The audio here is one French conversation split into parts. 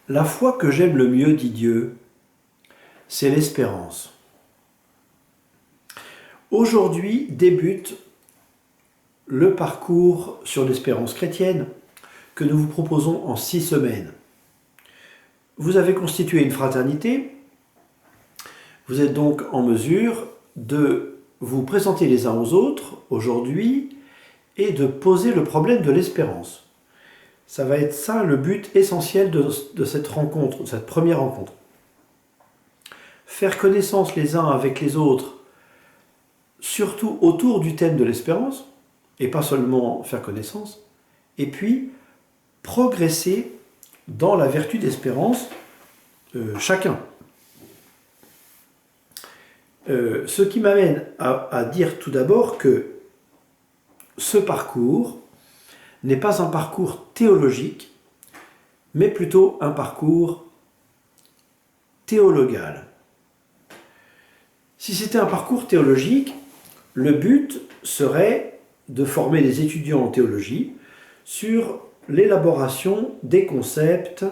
La foi que j'aime le mieux, dit Dieu, c'est l'espérance. Aujourd'hui débute le parcours sur l'espérance chrétienne que nous vous proposons en 6 semaines. Vous avez constitué une fraternité, vous êtes donc en mesure de vous présenter les uns aux autres aujourd'hui et de poser le problème de l'espérance. Ça va être ça le but essentiel de cette rencontre, de cette première rencontre. Faire connaissance les uns avec les autres, surtout autour du thème de l'espérance, et pas seulement faire connaissance, et puis progresser dans la vertu d'espérance chacun. Ce qui m'amène à dire tout d'abord que ce parcours n'est pas un parcours théologique, mais plutôt un parcours théologal. Si c'était un parcours théologique, le but serait de former des étudiants en théologie sur l'élaboration des concepts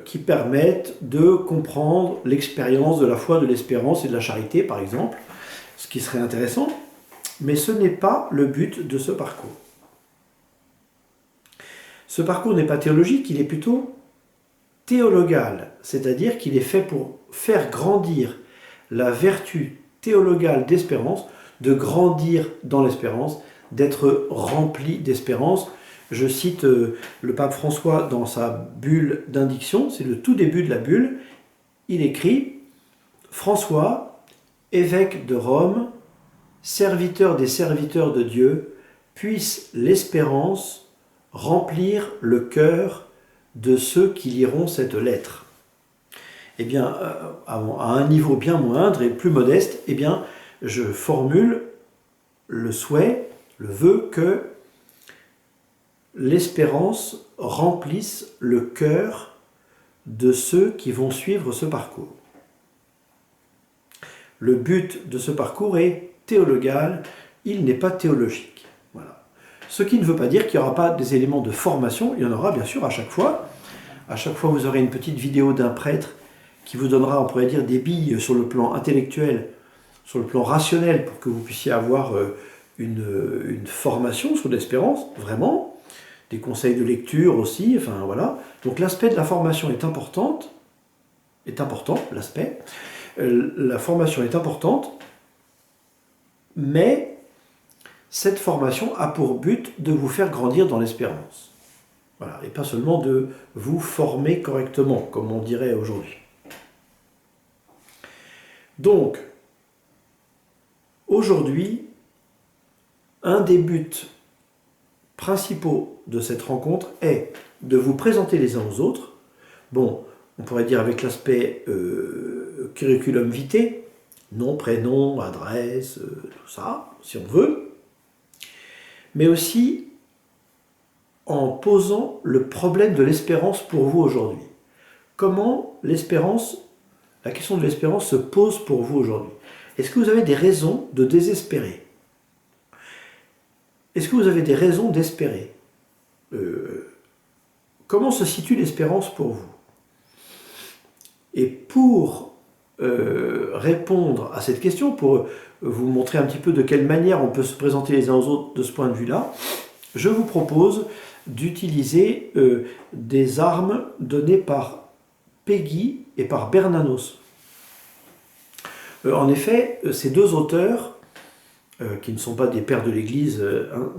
qui permettent de comprendre l'expérience de la foi, de l'espérance et de la charité, par exemple, ce qui serait intéressant, mais ce n'est pas le but de ce parcours. Ce parcours n'est pas théologique, il est plutôt théologal, c'est-à-dire qu'il est fait pour faire grandir la vertu théologale d'espérance, de grandir dans l'espérance, d'être rempli d'espérance. Je cite le pape François dans sa bulle d'indiction, c'est le tout début de la bulle, il écrit « François, évêque de Rome, serviteur des serviteurs de Dieu, puisse l'espérance remplir le cœur de ceux qui liront cette lettre. » Eh bien, à un niveau bien moindre et plus modeste, eh bien, je formule le souhait, le vœu que l'espérance remplisse le cœur de ceux qui vont suivre ce parcours. Le but de ce parcours est théologal, il n'est pas théologique. Voilà. Ce qui ne veut pas dire qu'il n'y aura pas des éléments de formation, il y en aura bien sûr à chaque fois. À chaque fois, vous aurez une petite vidéo d'un prêtre qui vous donnera, on pourrait dire, des billes sur le plan intellectuel, sur le plan rationnel, pour que vous puissiez avoir une formation sur l'espérance, vraiment. Des conseils de lecture aussi, enfin voilà. Donc l'aspect de la formation est important, l'aspect. La formation est importante, mais cette formation a pour but de vous faire grandir dans l'espérance. Voilà, et pas seulement de vous former correctement, comme on dirait aujourd'hui. Donc, aujourd'hui, un des buts principaux de cette rencontre est de vous présenter les uns aux autres. Bon, on pourrait dire avec l'aspect curriculum vitae, nom, prénom, adresse, tout ça, si on veut, mais aussi en posant le problème de l'espérance pour vous aujourd'hui. Comment l'espérance, la question de l'espérance se pose pour vous aujourd'hui? Est-ce que vous avez des raisons de désespérer? Est-ce que vous avez des raisons d'espérer? Comment se situe l'espérance pour vous? Et pour répondre à cette question, pour vous montrer un petit peu de quelle manière on peut se présenter les uns aux autres de ce point de vue-là, je vous propose d'utiliser des armes données par Péguy et par Bernanos. En effet, ces deux auteurs, qui ne sont pas des pères de l'Église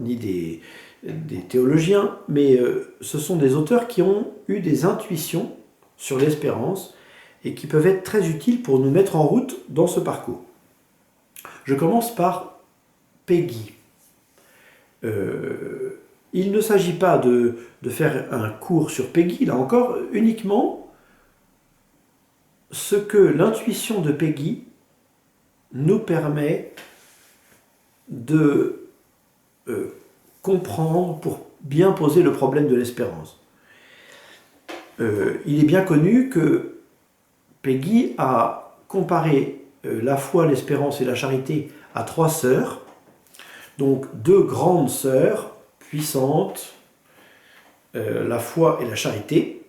ni des théologiens, mais ce sont des auteurs qui ont eu des intuitions sur l'espérance et qui peuvent être très utiles pour nous mettre en route dans ce parcours. Je commence par Péguy. Il ne s'agit pas de faire un cours sur Péguy, là encore, uniquement ce que l'intuition de Péguy nous permet de comprendre pour bien poser le problème de l'espérance. Il est bien connu que Péguy a comparé la foi, l'espérance et la charité à 3 sœurs, donc 2 grandes sœurs puissantes, la foi et la charité.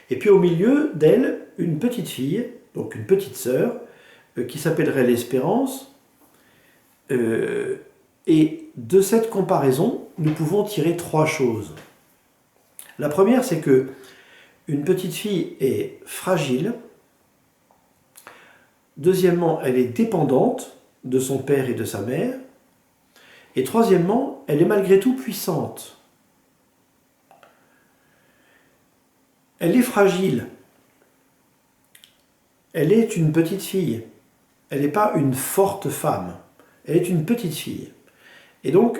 Et puis au milieu d'elle, une petite fille, donc une petite sœur, qui s'appellerait l'espérance. Et de cette comparaison, nous pouvons tirer 3 choses. La première, c'est que une petite fille est fragile. Deuxièmement, elle est dépendante de son père et de sa mère. Et troisièmement, elle est malgré tout puissante. Elle est fragile. Elle est une petite fille. Elle n'est pas une forte femme. Elle est une petite fille. Et donc,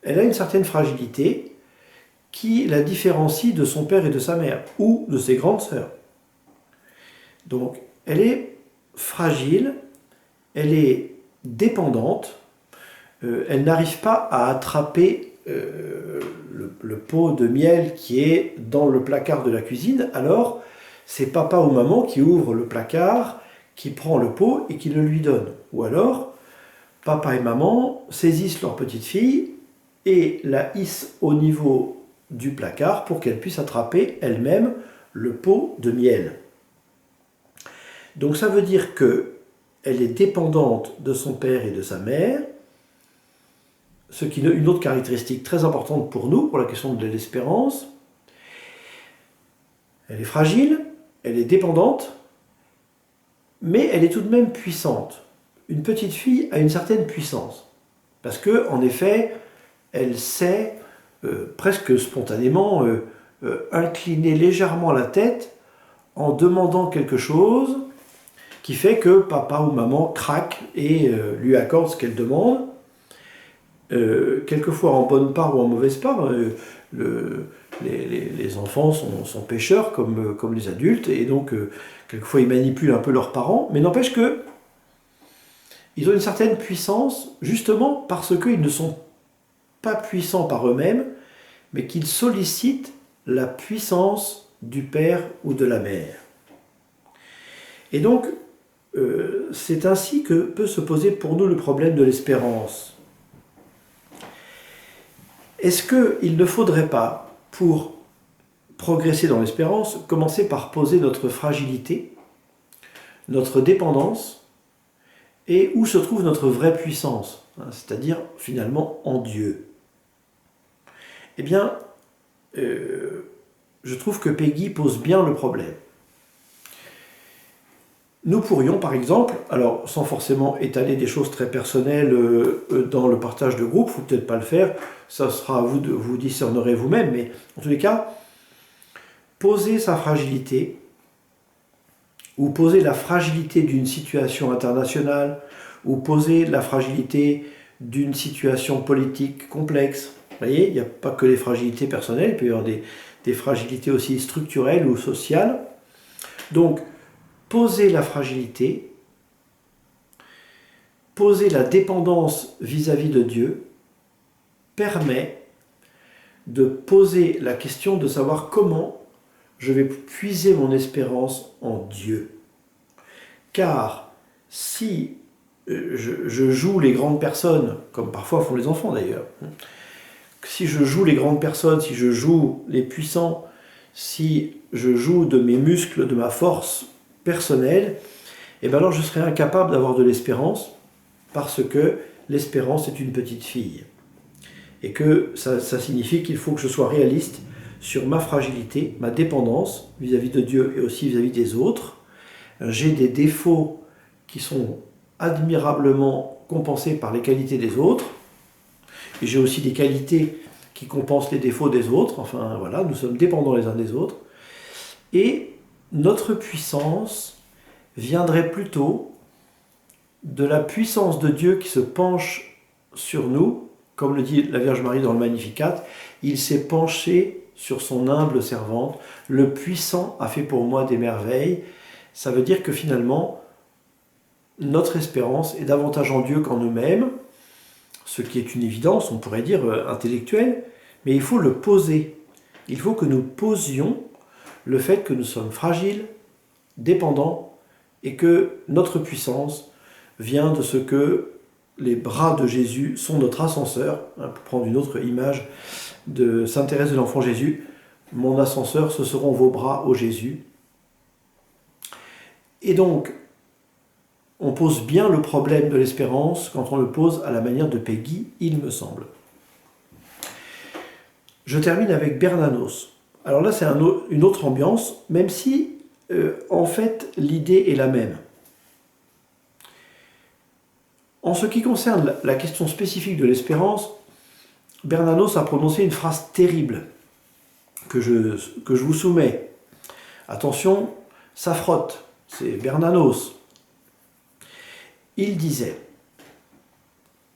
elle a une certaine fragilité qui la différencie de son père et de sa mère, ou de ses grandes sœurs. Donc, elle est fragile, elle est dépendante, elle n'arrive pas à attraper le pot de miel qui est dans le placard de la cuisine, alors c'est papa ou maman qui ouvre le placard, qui prend le pot et qui le lui donne. Ou alors, papa et maman saisissent leur petite fille et la hissent au niveau du placard pour qu'elle puisse attraper elle-même le pot de miel. Donc ça veut dire qu'elle est dépendante de son père et de sa mère, ce qui est une autre caractéristique très importante pour nous, pour la question de l'espérance. Elle est fragile, elle est dépendante, mais elle est tout de même puissante. Une petite fille a une certaine puissance, parce que, en effet, elle sait presque spontanément incliner légèrement la tête en demandant quelque chose qui fait que papa ou maman craque et lui accorde ce qu'elle demande. Quelquefois en bonne part ou en mauvaise part, les enfants sont pécheurs comme les adultes, et donc quelquefois ils manipulent un peu leurs parents, mais n'empêche que ils ont une certaine puissance justement parce qu'ils ne sont pas puissants par eux-mêmes, mais qu'ils sollicitent la puissance du père ou de la mère. Et donc, c'est ainsi que peut se poser pour nous le problème de l'espérance. Est-ce qu'il ne faudrait pas, pour progresser dans l'espérance, commencer par poser notre fragilité, notre dépendance, et où se trouve notre vraie puissance, c'est-à-dire finalement en Dieu? Eh bien, je trouve que Peggy pose bien le problème. Nous pourrions, par exemple, alors sans forcément étaler des choses très personnelles dans le partage de groupe, il ne faut peut-être pas le faire, ça sera à vous de vous discernerez vous-même, mais en tous les cas, poser sa fragilité, ou poser la fragilité d'une situation internationale, ou poser la fragilité d'une situation politique complexe. Vous voyez, il n'y a pas que les fragilités personnelles, il peut y avoir des fragilités aussi structurelles ou sociales. Donc, poser la fragilité, poser la dépendance vis-à-vis de Dieu, permet de poser la question de savoir comment je vais puiser mon espérance en Dieu. Car si je joue les grandes personnes, comme parfois font les enfants d'ailleurs, si je joue les grandes personnes, si je joue les puissants, si je joue de mes muscles, de ma force personnelle, et bien alors je serai incapable d'avoir de l'espérance, parce que l'espérance est une petite fille. Et que ça signifie qu'il faut que je sois réaliste sur ma fragilité, ma dépendance vis-à-vis de Dieu et aussi vis-à-vis des autres. J'ai des défauts qui sont admirablement compensés par les qualités des autres. Et j'ai aussi des qualités qui compensent les défauts des autres. Enfin voilà, nous sommes dépendants les uns des autres. Et notre puissance viendrait plutôt de la puissance de Dieu qui se penche sur nous. Comme le dit la Vierge Marie dans le Magnificat, il s'est penché sur son humble servante. Le puissant a fait pour moi des merveilles. Ça veut dire que finalement, notre espérance est davantage en Dieu qu'en nous-mêmes, ce qui est une évidence, on pourrait dire intellectuelle, mais il faut le poser. Il faut que nous posions le fait que nous sommes fragiles, dépendants, et que notre puissance vient de ce que les bras de Jésus sont notre ascenseur, pour prendre une autre image de Sainte Thérèse de l'Enfant Jésus. mon ascenseur, ce seront vos bras, ô Jésus. Et donc, on pose bien le problème de l'espérance quand on le pose à la manière de Péguy, il me semble. Je termine avec Bernanos. Alors là, c'est une autre ambiance, même si, en fait, l'idée est la même. En ce qui concerne la question spécifique de l'espérance, Bernanos a prononcé une phrase terrible que je vous soumets. Attention, ça frotte, c'est Bernanos. Il disait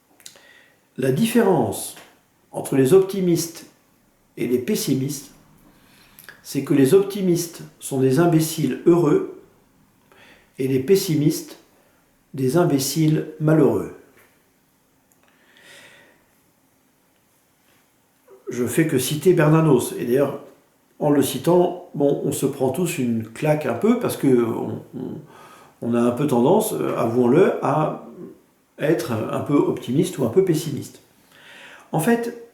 « La différence entre les optimistes et les pessimistes, c'est que les optimistes sont des imbéciles heureux et les pessimistes des imbéciles malheureux. » Je fais que citer Bernanos. Et d'ailleurs, en le citant, on se prend tous une claque un peu parce qu'on a un peu tendance, avouons-le, à être un peu optimiste ou un peu pessimiste. En fait,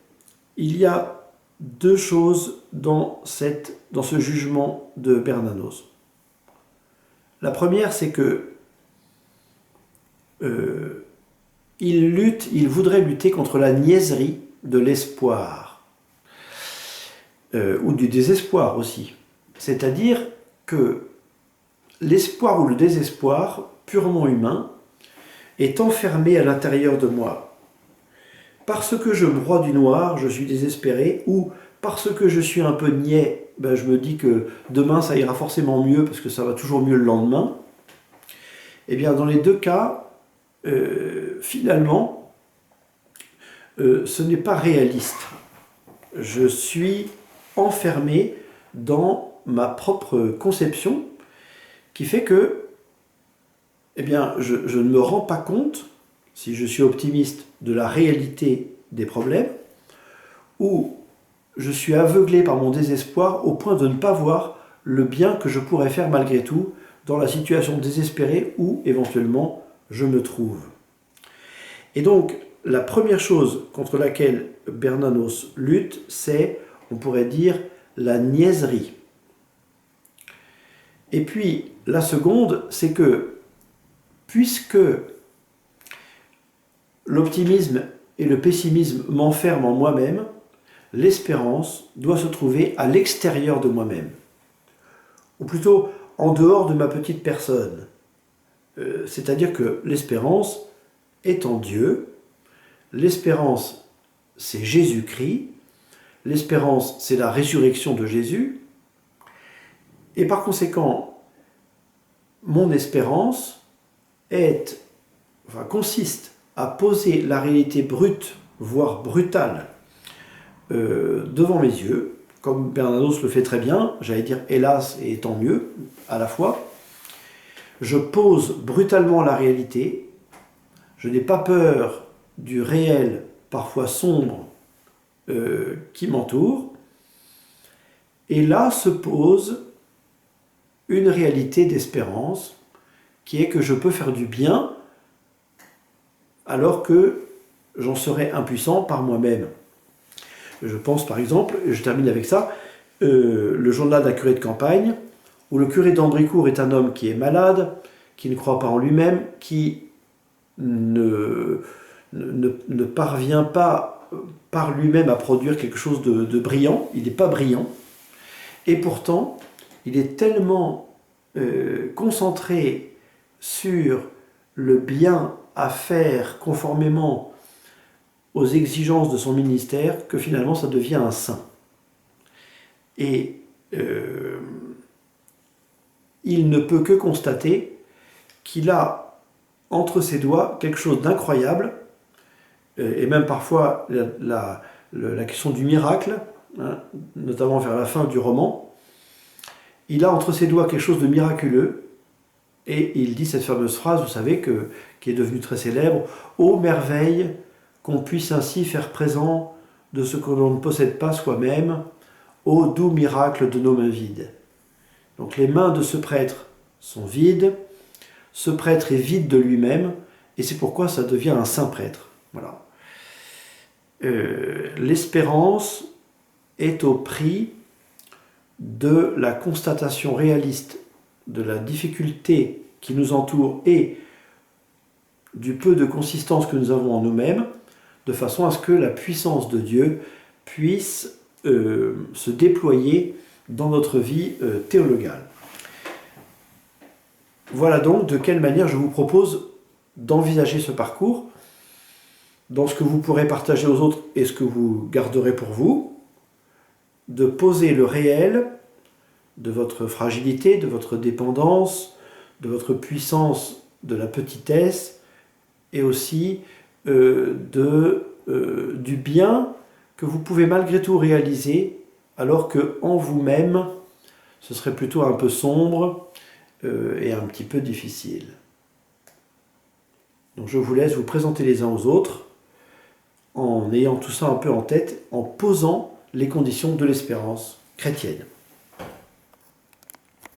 il y a deux choses dans ce jugement de Bernanos. La première, c'est que il voudrait lutter contre la niaiserie de l'espoir, ou du désespoir aussi. C'est-à-dire que l'espoir ou le désespoir, purement humain, est enfermé à l'intérieur de moi. Parce que je broie du noir, je suis désespéré, ou parce que je suis un peu niais, je me dis que demain ça ira forcément mieux, parce que ça va toujours mieux le lendemain. Eh bien, dans les deux cas, finalement, ce n'est pas réaliste. Je suis enfermé dans ma propre conception, qui fait que je ne me rends pas compte, si je suis optimiste, de la réalité des problèmes, ou je suis aveuglé par mon désespoir au point de ne pas voir le bien que je pourrais faire malgré tout dans la situation désespérée où éventuellement je me trouve. Et donc, la première chose contre laquelle Bernanos lutte, c'est, on pourrait dire, la niaiserie. Et puis, la seconde, c'est que, puisque l'optimisme et le pessimisme m'enferment en moi-même, l'espérance doit se trouver à l'extérieur de moi-même, ou plutôt en dehors de ma petite personne. C'est-à-dire que l'espérance est en Dieu, l'espérance c'est Jésus-Christ, l'espérance c'est la résurrection de Jésus, et par conséquent, mon espérance consiste à poser la réalité brute, voire brutale, devant mes yeux, comme Bernanos le fait très bien, j'allais dire hélas et tant mieux, à la fois. Je pose brutalement la réalité, je n'ai pas peur du réel, parfois sombre, qui m'entoure, et là se pose une réalité d'espérance, qui est que je peux faire du bien, alors que j'en serais impuissant par moi-même. Je pense par exemple, et je termine avec ça, le journal d'un curé de campagne, où le curé d'Andricourt est un homme qui est malade, qui ne croit pas en lui-même, qui ne parvient pas par lui-même à produire quelque chose de brillant, il n'est pas brillant, et pourtant il est tellement concentré sur le bien à faire conformément aux exigences de son ministère que finalement ça devient un saint. Et il ne peut que constater qu'il a entre ses doigts quelque chose d'incroyable, et même parfois la question du miracle, hein, notamment vers la fin du roman. Il a entre ses doigts quelque chose de miraculeux, et il dit cette fameuse phrase, vous savez, qui est devenue très célèbre, « Ô merveille qu'on puisse ainsi faire présent de ce que l'on ne possède pas soi-même, ô doux miracle de nos mains vides. » Donc les mains de ce prêtre sont vides, ce prêtre est vide de lui-même, et c'est pourquoi ça devient un saint prêtre. Voilà. L'espérance est au prix de la constatation réaliste de la difficulté qui nous entoure et du peu de consistance que nous avons en nous-mêmes, de façon à ce que la puissance de Dieu puisse se déployer dans notre vie théologale. Voilà donc de quelle manière je vous propose d'envisager ce parcours, dans ce que vous pourrez partager aux autres et ce que vous garderez pour vous, de poser le réel de votre fragilité, de votre dépendance, de votre puissance, de la petitesse, et aussi du bien que vous pouvez malgré tout réaliser, alors que en vous-même, ce serait plutôt un peu sombre et un petit peu difficile. Donc je vous laisse vous présenter les uns aux autres, en ayant tout ça un peu en tête, en posant les conditions de l'espérance chrétienne.